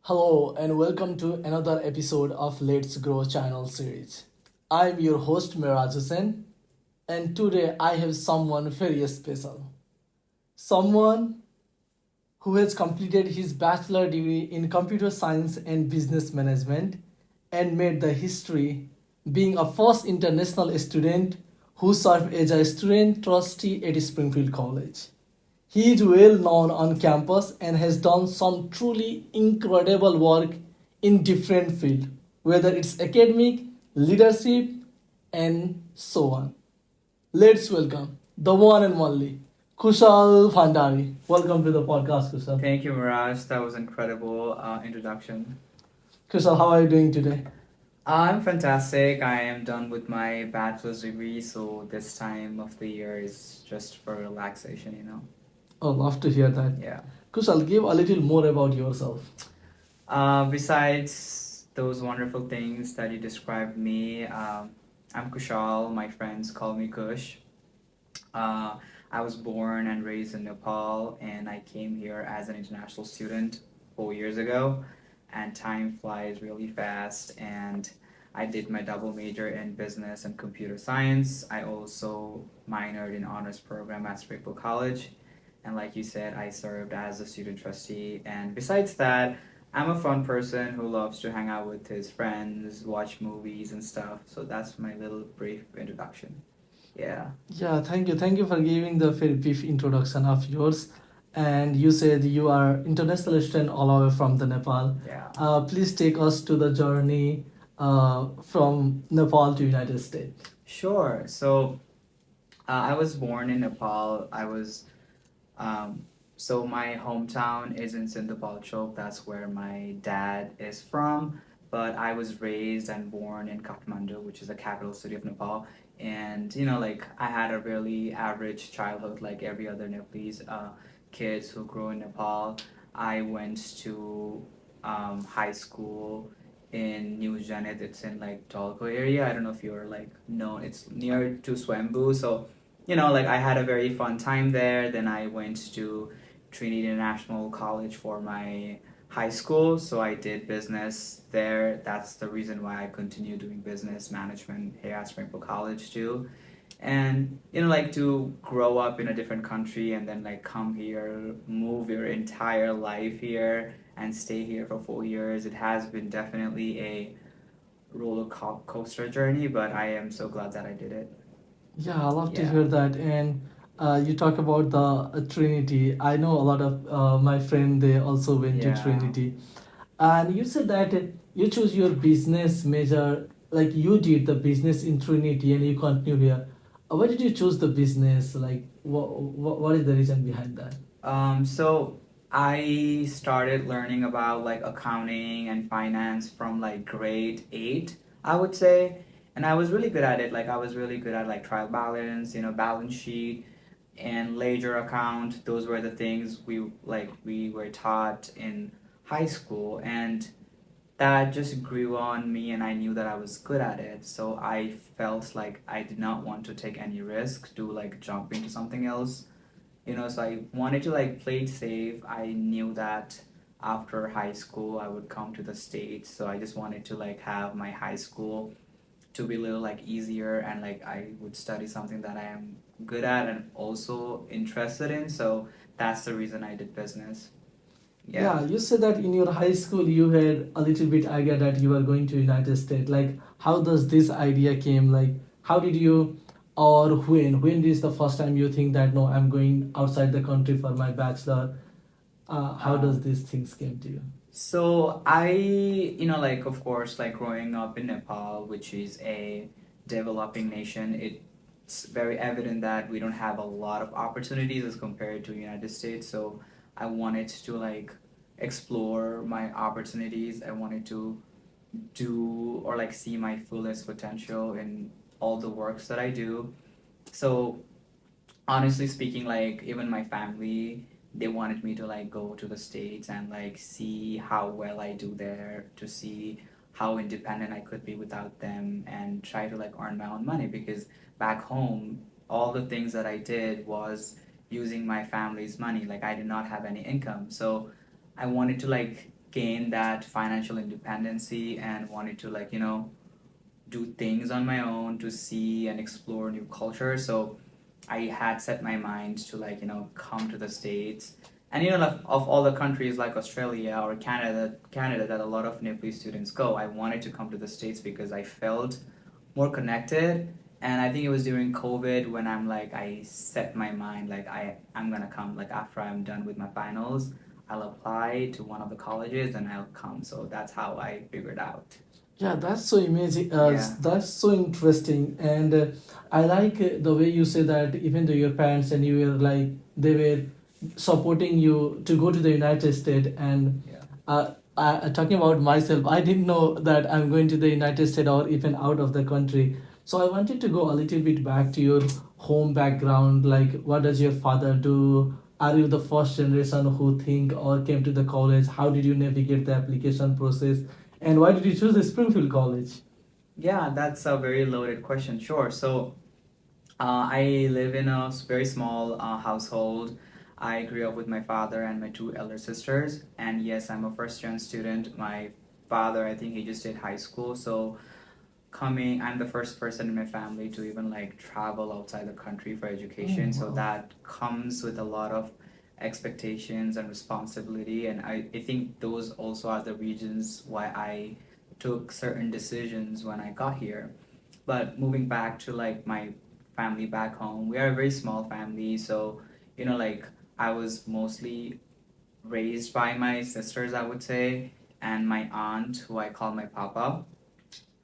Hello and welcome to another episode of Let's Grow channel series. I'm your host Miraj Hussain and today I have someone very special. Someone who has completed his bachelor degree in computer science and business management and made the history being a first international student who served as a student trustee at Springfield College. He is well known on campus and has done some truly incredible work in different fields, whether it's academic, leadership, and so on. Let's welcome the one and only Kushal Bhandari. Welcome to the podcast, Kushal. Thank you, Miraj. That was incredible introduction. Kushal, how are you doing today? I'm fantastic. I am done with my bachelor's degree, so this time of the year is just for relaxation. Oh, love to hear that. Yeah. Kushal, give a little more about yourself. Besides those wonderful things that you described me, I'm Kushal. My friends call me Kush. Uh, I was born and raised in Nepal, and I came here as an international student 4 years ago. And time flies really fast. And I did my double major in business and computer science. I also minored in honors program at Springfield College. And like you said, I served as a student trustee. And besides that, I'm a fun person who loves to hang out with his friends, watch movies and stuff. So that's my little brief introduction. Yeah. Yeah, thank you. Thank you for giving the very brief introduction of yours. And you said you are international student all the way from the Nepal. Yeah. Please take us to the journey from Nepal to United States. Sure. So I was born in Nepal. So my hometown is in Sindhupalchok. That's where my dad is from. But I was raised and born in Kathmandu, which is the capital city of Nepal. And like I had a really average childhood, like every other Nepalese kids who grow in Nepal. I went to high school in New Janet. It's in like Dolko area. I don't know if you're like known. It's near to Swamboo. So like I had a very fun time there. Then I went to Trinity International College for my high school. So I did business there. That's the reason why I continue doing business management here at Springfield College too. And like to grow up in a different country and then like come here, move your entire life here and stay here for 4 years. It has been definitely a coaster journey, but I am so glad that I did it. Yeah, I love to Yeah. hear that. And you talk about the Trinity. I know a lot of my friend they also went to Yeah. Trinity. And you said that you choose your business major, like you did the business in Trinity and you continue here. Why did you choose the business? Like, what is the reason behind that? So I started learning about like accounting and finance from like grade 8, I would say. And I was really good at it. Like I was really good at like trial balance, balance sheet and ledger account. Those were the things we were taught in high school, and that just grew on me, and I knew that I was good at it. So I felt like I did not want to take any risk to like jump into something else. So I wanted to like play it safe. I knew that after high school I would come to the States, so I just wanted to like have my high school to be a little like easier, and like I would study something that I am good at and also interested in. So that's the reason I did business. Yeah, you said that in your high school you had a little bit idea that you were going to United States. Like, how does this idea came? Like, how did you, or when? When is the first time you think that no, I'm going outside the country for my bachelor? How does these things came to you? So like of course, like growing up in Nepal, which is a developing nation, it's very evident that we don't have a lot of opportunities as compared to United States. So I wanted to like explore my opportunities. I wanted to do or like see my fullest potential in all the works that I do. So honestly speaking, like even my family, they wanted me to like go to the States and like see how well I do there, to see how independent I could be without them, and try to like earn my own money, because back home all the things that I did was using my family's money. Like I did not have any income. So I wanted to like gain that financial independency and wanted to like do things on my own to see and explore new cultures. So I had set my mind to like come to the States. And of all the countries like Australia or Canada that a lot of Nepalese students go, I wanted to come to the States because I felt more connected. And I think it was during COVID when I set my mind like I'm gonna come like after I'm done with my finals, I'll apply to one of the colleges and I'll come. So that's how I figured out. Yeah, that's so amazing. Yeah. That's so interesting, and I like the way you say that even though your parents and you were like they were supporting you to go to the United States, and Yeah. talking about myself, I didn't know that I'm going to the United States or even out of the country. So I wanted to go a little bit back to your home background. Like, what does your father do? Are you the first generation who think or came to the college? How did you navigate the application process? And why did you choose the Springfield College? Yeah, that's a very loaded question. Sure. So, I live in a very small household. I grew up with my father and my two elder sisters. And yes, I'm a first gen student. My father, I think he just did high school. So, I'm the first person in my family to even like travel outside the country for education. Oh, So, wow. that comes with a lot of expectations and responsibility. And I think those also are the reasons why I took certain decisions when I got here. But moving back to like my family back home, we are a very small family. So, like I was mostly raised by my sisters, I would say, and my aunt, who I call my papa.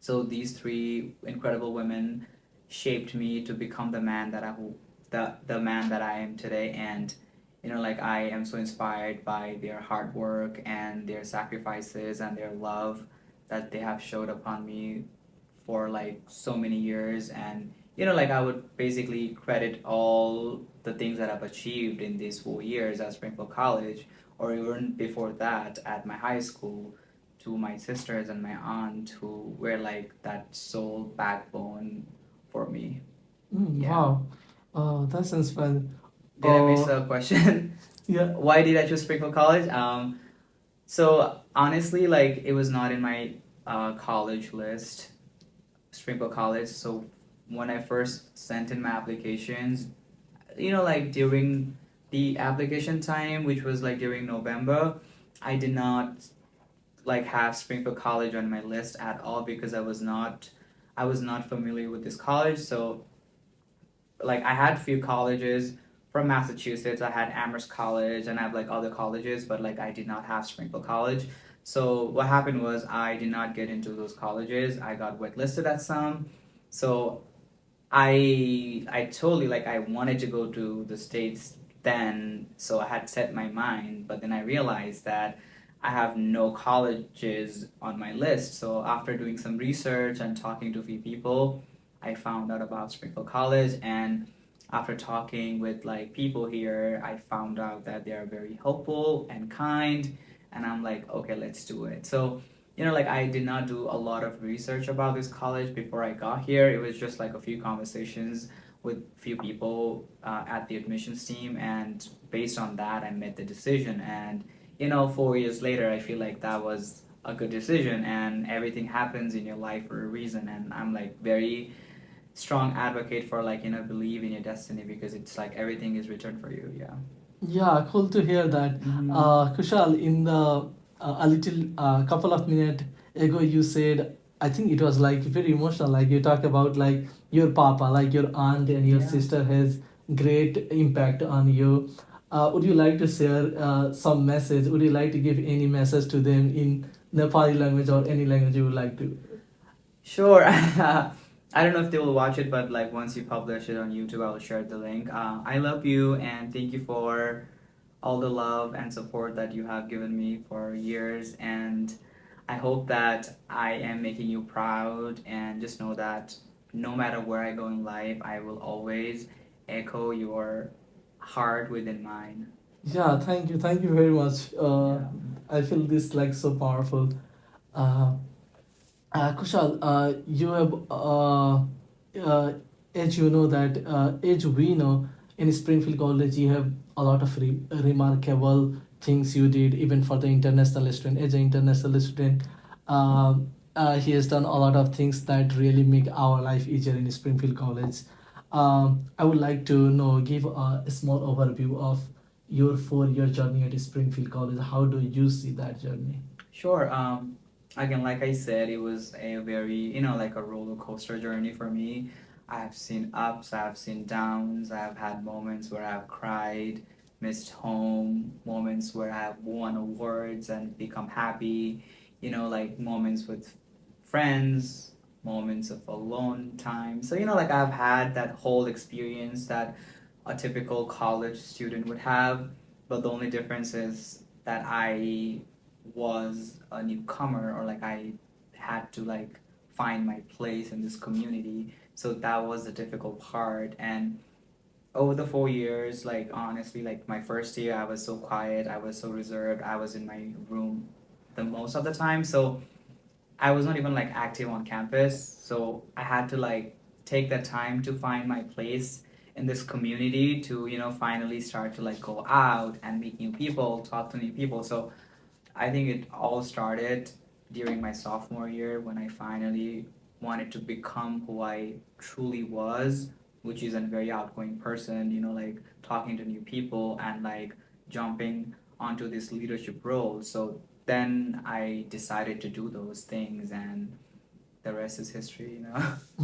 So these three incredible women shaped me to become the man that I am today. And like I am so inspired by their hard work and their sacrifices and their love that they have showed upon me for like so many years. And like I would basically credit all the things that I've achieved in these 4 years at Springfield College, or even before that at my high school, to my sisters and my aunt who were like that sole backbone for me. Yeah. Wow. That sounds fun. Did I miss Uh, a question? yeah. Why did I choose Springfield College? So honestly, like it was not in my college list, Springfield College. So when I first sent in my applications, like during the application time, which was like during November, I did not like have Springfield College on my list at all because I was not familiar with this college. So like I had a few colleges from Massachusetts. I had Amherst College and I have like other colleges, but like I did not have Springfield College. So what happened was I did not get into those colleges. I got whitelisted at some. So I totally like I wanted to go to the States then, so I had set my mind, but then I realized that I have no colleges on my list. So after doing some research and talking to a few people, I found out about Springfield College. And after talking with like people here, I found out that they are very helpful and kind, and I'm like, okay, let's do it. So like I did not do a lot of research about this college before I got here. It was just like a few conversations with few people at the admissions team, and based on that, I made the decision. And 4 years later, I feel like that was a good decision. And everything happens in your life for a reason. And I'm like very strong advocate for like believe in your destiny because it's like everything is written for you. Yeah. Yeah, cool to hear that. Kushal, in the a little couple of minutes ago, you said I think it was like very emotional. Like you talk about like your papa, like your aunt and your Yeah. sister has great impact on you. Would you like to share some message? Would you like to give any message to them in Nepali language or any language you would like to? Sure. I don't know if they will watch it, but like once you publish it on YouTube, I'll share the link. I love you and thank you for all the love and support that you have given me for years. And I hope that I am making you proud. And just know that no matter where I go in life, I will always echo your heart within mine. Yeah, thank you very much. Yeah. I feel this like so powerful. Uh, Kushal, you have, as you know as we know, in Springfield College, you have a lot of remarkable things you did, even for the international student. As an international student, he has done a lot of things that really make our life easier in Springfield College. I would like to know, give a small overview of your 4 year journey at Springfield College. How do you see that journey? Sure. Again, like I said, it was a very, like a roller coaster journey for me. I've seen ups, I've seen downs, I've had moments where I've cried, missed home, moments where I've won awards and become happy, like moments with friends, moments of alone time. So, like I've had that whole experience that a typical college student would have, but the only difference is that I was a newcomer, or like I had to like find my place in this community. So that was the difficult part. And over the 4 years, like honestly, like my first year I was so quiet, I was so reserved, I was in my room the most of the time. So I was not even like active on campus. So I had to like take that time to find my place in this community, to finally start to like go out and meet new people, talk to new people. So I think it all started during my sophomore year, when I finally wanted to become who I truly was, which is a very outgoing person, like talking to new people and like jumping onto this leadership role. So then I decided to do those things, and the rest is history.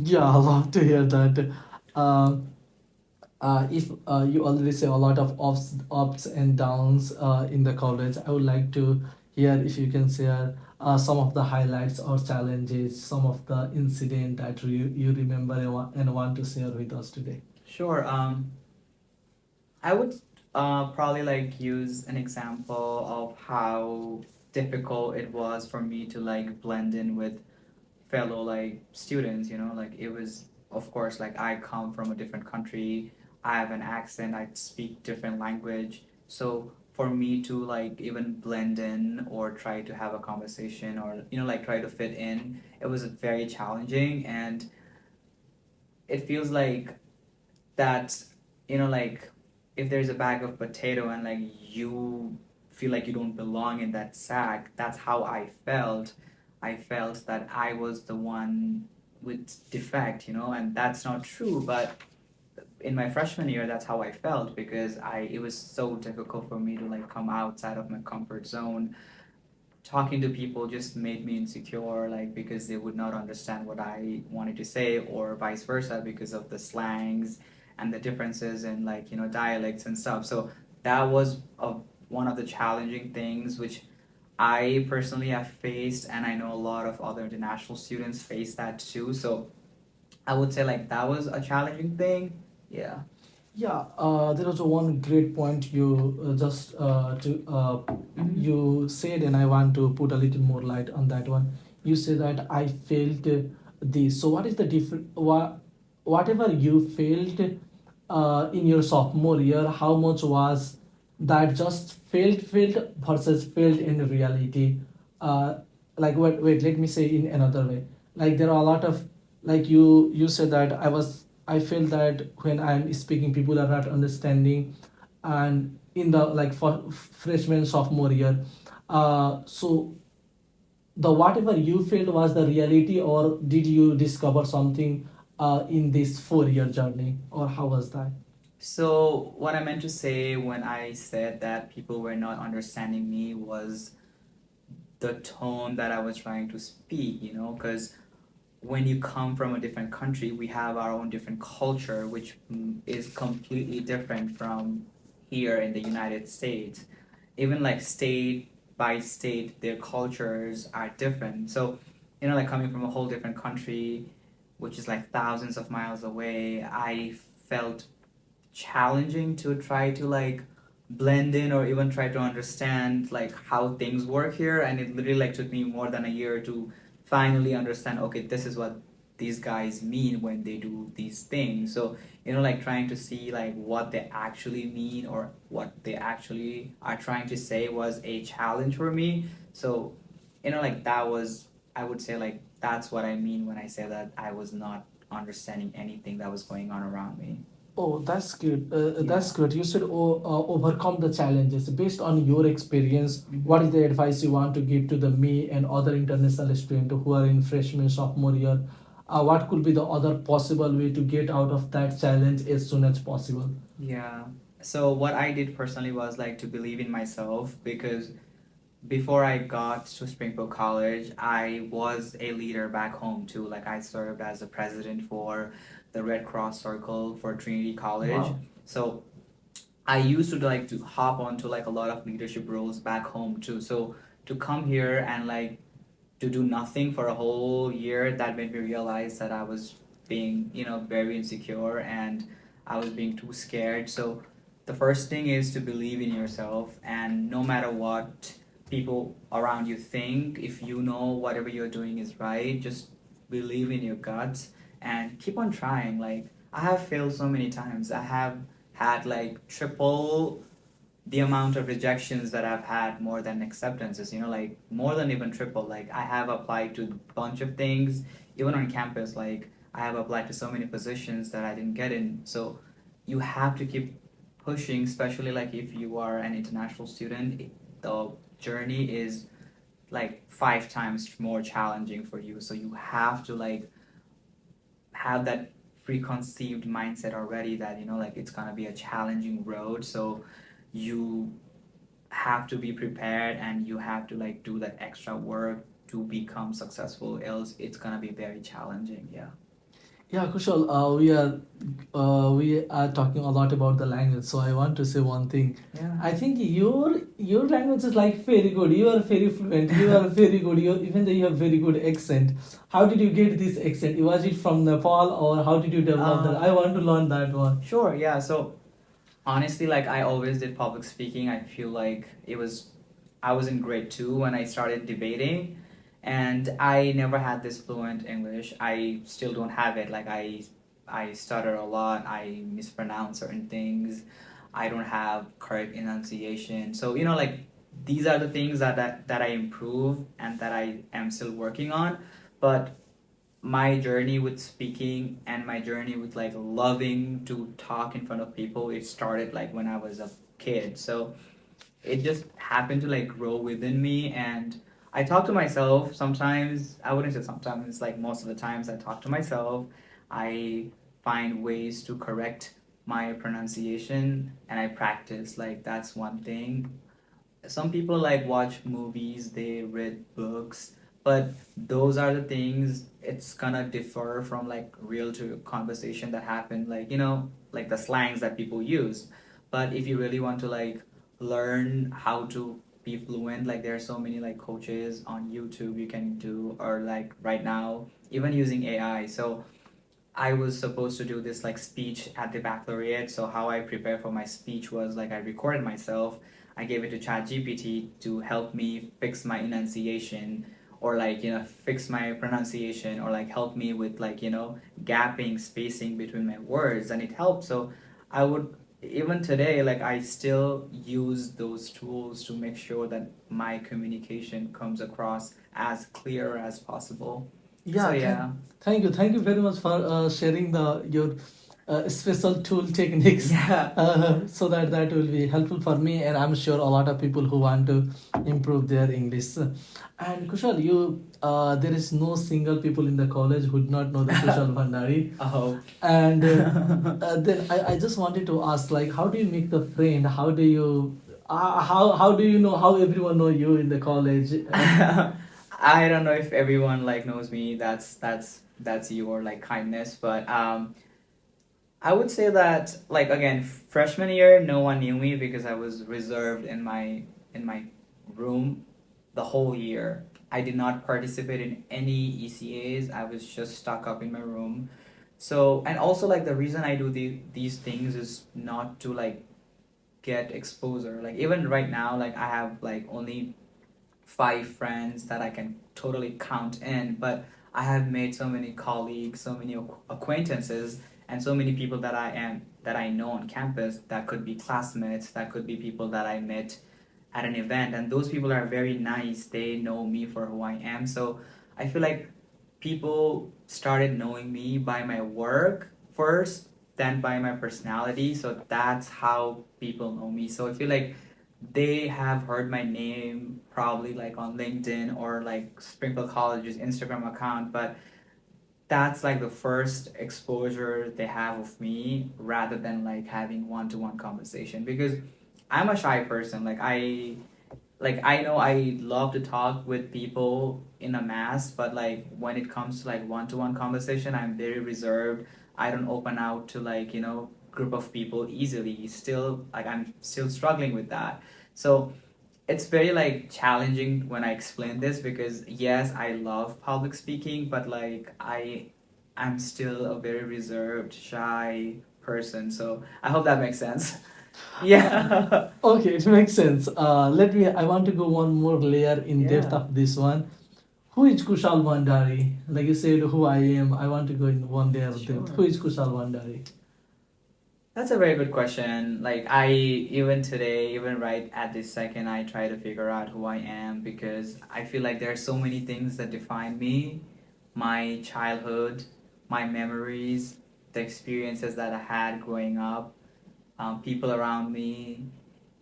Yeah, I love to hear that. Uh, if you already say a lot of ups and downs in the college, I would like to hear if you can share some of the highlights or challenges, some of the incident that you remember and want to share with us today. Sure. I would probably like use an example of how difficult it was for me to like blend in with fellow like students. Like it was, of course, like I come from a different country, I have an accent, I speak different language. So for me to like even blend in or try to have a conversation, or like try to fit in, it was very challenging. And it feels like that, like if there's a bag of potato and like you feel like you don't belong in that sack, that's how I felt that I was the one with defect, and that's not true. But in my freshman year, that's how I felt, because it was so difficult for me to like come outside of my comfort zone. Talking to people just made me insecure, like because they would not understand what I wanted to say, or vice versa, because of the slangs and the differences in like dialects and stuff. So that was one of the challenging things which I personally have faced, and I know a lot of other international students face that too. So I would say like that was a challenging thing. Yeah. Yeah, there was one great point you you said, and I want to put a little more light on that one. You said that I failed this. So what is the different? Whatever you failed in your sophomore year, how much was that just failed versus failed in reality? Uh, like wait, let me say in another way. Like there are a lot of, like you said that I feel that when I'm speaking, people are not understanding, and in the like for freshman sophomore year, so the whatever you felt was the reality, or did you discover something in this 4 year journey, or how was that? So what I meant to say when I said that people were not understanding me was the tone that I was trying to speak, because when you come from a different country, we have our own different culture, which is completely different from here in the United States. Even like state by state, their cultures are different. So, like coming from a whole different country, which is like thousands of miles away, I felt challenging to try to like blend in, or even try to understand like how things work here. And it literally like took me more than a year to finally understand, okay, this is what these guys mean when they do these things. So like trying to see like what they actually mean, or what they actually are trying to say, was a challenge for me. So like that was, I would say, like that's what I mean when I say that I was not understanding anything that was going on around me. Oh, that's good. Yeah. That's good. You should overcome the challenges based on your experience. What is the advice you want to give to the me and other international students who are in freshman sophomore year? What could be the other possible way to get out of that challenge as soon as possible? Yeah. So what I did personally was like to believe in myself because before I got to Springfield College, I was a leader back home too. Like I served as a president for the Red Cross Circle for Trinity College. Wow. So I used to like to hop onto like a lot of leadership roles back home too. So to come here and like to do nothing for a whole year, that made me realize that I was being, very insecure and I was being too scared. So the first thing is to believe in yourself, and no matter what people around you think, if you know whatever you're doing is right, just believe in your guts and keep on trying. Like I have failed so many times. I have had like triple the amount of rejections that I've had more than acceptances, like more than even triple. Like I have applied to a bunch of things, even on campus, like I have applied to so many positions that I didn't get in. So you have to keep pushing, especially like if you are an international student, the journey is like 5 times more challenging for you. So you have to like have that preconceived mindset already that like it's gonna be a challenging road. So you have to be prepared and you have to like do that extra work to become successful, else it's gonna be very challenging. Yeah. Yeah, Kushal, we are talking a lot about the language, so I want to say one thing. Yeah. I think your language is like very good. You are very fluent. You are very good. You even though you have very good accent. How did you get this accent? Was it from Nepal or how did you develop that? I want to learn that one. Sure, yeah. So honestly, like I always did public speaking. I feel like I was in grade 2 when I started debating, and I never had this fluent English. I still don't have it. Like I stutter a lot. I mispronounce certain things. I don't have correct enunciation. So like these are the things that I improve and that I am still working on. But my journey with speaking and my journey with like loving to talk in front of people, it started like when I was a kid. So it just happened to like grow within me, and I talk to myself sometimes. I wouldn't say sometimes, like most of the times I talk to myself. I find ways to correct my pronunciation and I practice. Like that's one thing. Some people like watch movies, they read books, but those are the things, it's gonna differ from like real to conversation that happen, like like the slangs that people use. But if you really want to like learn how to be fluent, like there are so many like coaches on YouTube you can do, or like right now even using AI. So I was supposed to do this like speech at the baccalaureate. So how I prepared for my speech was like I recorded myself. I gave it to ChatGPT to help me fix my enunciation, or like fix my pronunciation, or like help me with like gapping, spacing between my words, and it helped. So I would, even today, like I still use those tools to make sure that my communication comes across as clear as possible. Yeah, So yeah. thank you very much for sharing the your special tool techniques. Yeah. So that will be helpful for me, and I'm sure a lot of people who want to improve their English. And Kushal, you there is no single people in the college who do not know the Kushal Bhandari. Oh. And then I just wanted to ask, like, how do you make the friend? How do you how do you know how everyone know you in the college? I don't know if everyone like knows me. That's your like kindness, but I would say that like again, freshman year, no one knew me because I was reserved in my room the whole year. I did not participate in any ECAs. I was just stuck up in my room. So, and also like the reason I do these things is not to like get exposure. Like even right now, like I have like only 5 friends that I can totally count in, but I have made so many colleagues, so many acquaintances, and so many people that I know on campus, that could be classmates, that could be people that I met at an event, and those people are very nice. They know me for who I am. So I feel like people started knowing me by my work first, than by my personality. So that's how people know me. So I feel like they have heard my name probably like on LinkedIn or like Springfield College's Instagram account, but that's like the first exposure they have of me rather than like having one-to-one conversation, because I'm a shy person. I know I love to talk with people in a mass, but like when it comes to like one-to-one conversation, I'm very reserved. I don't open out to like, group of people easily. Still, like I'm still struggling with that. So it's very like challenging when I explain this, because yes, I love public speaking, but like I'm still a very reserved, shy person. So I hope that makes sense. Yeah. Okay, it makes sense. I want to go one more layer in depth Yeah. of this one. Who is Kushal Bhandari? Like you said, who I am. I want to go in one layer of depth. Sure. Who is Kushal Bhandari? That's a very good question. Like I even today, even right at this second, I try to figure out who I am, because I feel like there are so many things that define me, my childhood, my memories, the experiences that I had growing up, people around me,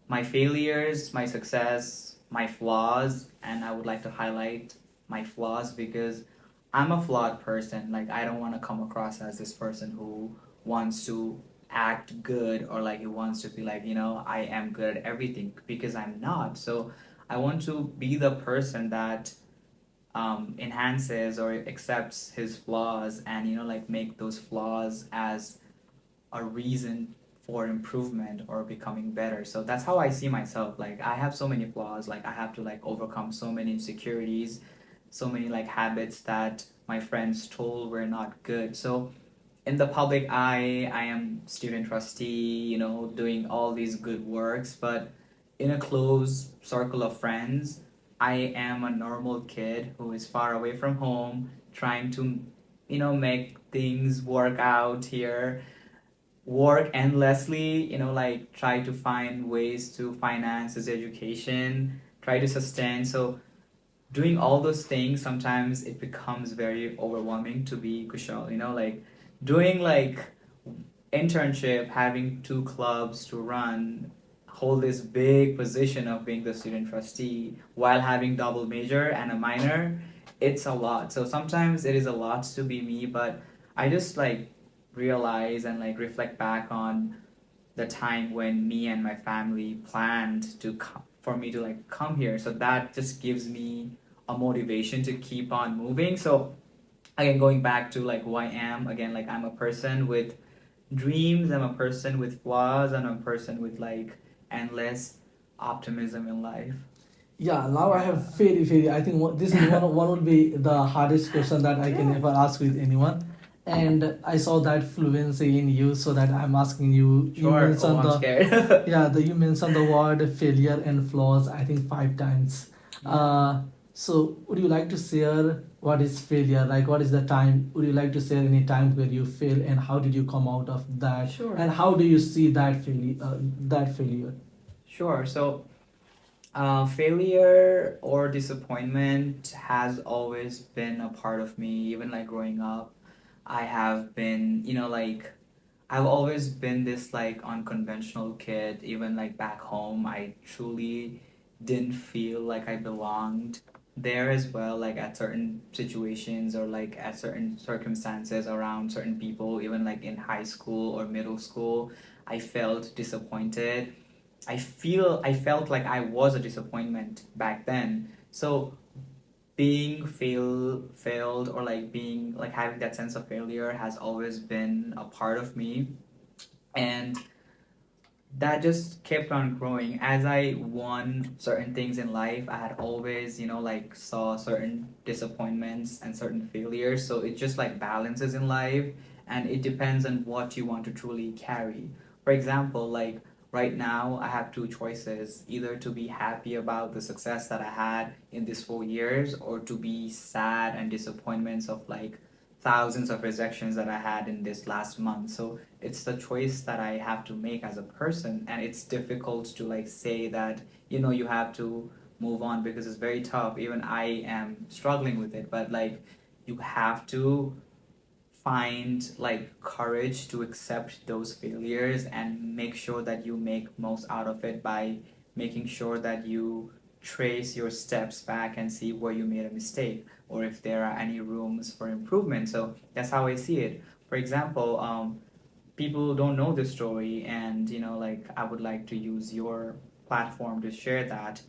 my failures, my success, my flaws, and I would like to highlight my flaws because I'm a flawed person. Like I don't want to come across as this person who wants to act good, or like who wants to be like, I am good at everything, because I'm not. So I want to be the person that enhances or accepts his flaws, and like make those flaws as a reason for improvement or becoming better. So that's how I see myself. Like I have so many flaws, like I have to like overcome so many insecurities, so many like habits that my friends told were not good. So in the public eye, I am student trustee, doing all these good works, but in a close circle of friends, I am a normal kid who is far away from home, trying to, make things work out here, work endlessly, like try to find ways to finance his education, try to sustain. So doing all those things, sometimes it becomes very overwhelming to be Kushal, like doing like internship, having two clubs to run, hold this big position of being the student trustee while having double major and a minor, it's a lot. So sometimes it is a lot to be me, but I just like realize and like reflect back on the time when me and my family planned to for me to like come here. So that just gives me a motivation to keep on moving. So again, going back to like who I am, again, like I'm a person with dreams, I'm a person with flaws, and I'm a person with like endless optimism in life. Yeah, now I have very. I think this is one would be the hardest question that I can ever ask with anyone. And I saw that fluency in you, so that I'm asking you. You Sure. Oh, mentioned I'm the scared. yeah, you mentioned the word failure and flaws. I think 5 times. Yeah. So would you like to share what is failure? Like, what is the time? Would you like to share any time where you fail, and how did you come out of that? Sure. And how do you see that failure? That failure. Sure. So failure or disappointment has always been a part of me, even like growing up. I have been, like I've always been this like unconventional kid. Even like back home, I truly didn't feel like I belonged there as well, like at certain situations or like at certain circumstances around certain people. Even like in high school or middle school, I felt disappointed. I felt like I was a disappointment back then. So being failed, or like being like having that sense of failure has always been a part of me, and that just kept on growing as I won certain things in life. I had always, like saw certain disappointments and certain failures. So it just like balances in life, and it depends on what you want to truly carry. For example, like right now, I have two choices: either to be happy about the success that I had in these 4 years, or to be sad and disappointments of like thousands of rejections that I had in this last month. So it's the choice that I have to make as a person, and it's difficult to like say that you have to move on, because it's very tough. Even I am struggling with it, but like you have to find like courage to accept those failures and make sure that you make most out of it by making sure that you trace your steps back and see where you made a mistake or if there are any rooms for improvement. So that's how I see it. For example, people don't know this story, and like I would like to use your platform to share that.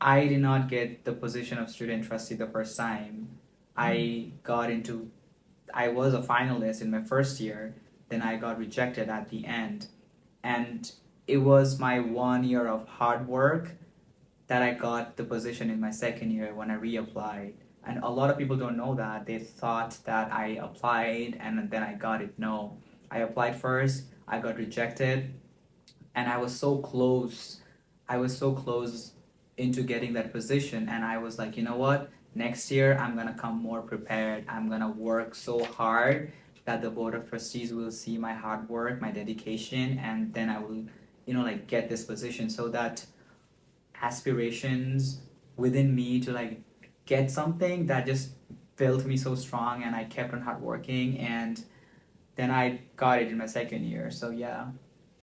I did not get the position of student trustee the first time. I was a finalist in my first year, then I got rejected at the end. And it was my 1 year of hard work that I got the position in my second year when I reapplied. And a lot of people don't know that. They thought that I applied and then I got it. No, I applied first, I got rejected, and I was so close. I was so close into getting that position, and I was like, you know what? Next year, I'm gonna come more prepared. I'm gonna work so hard that the board of trustees will see my hard work, my dedication, and then I will, like get this position. So that aspirations within me to like get something that just built me so strong, and I kept on hard working, and then I got it in my second year. So yeah.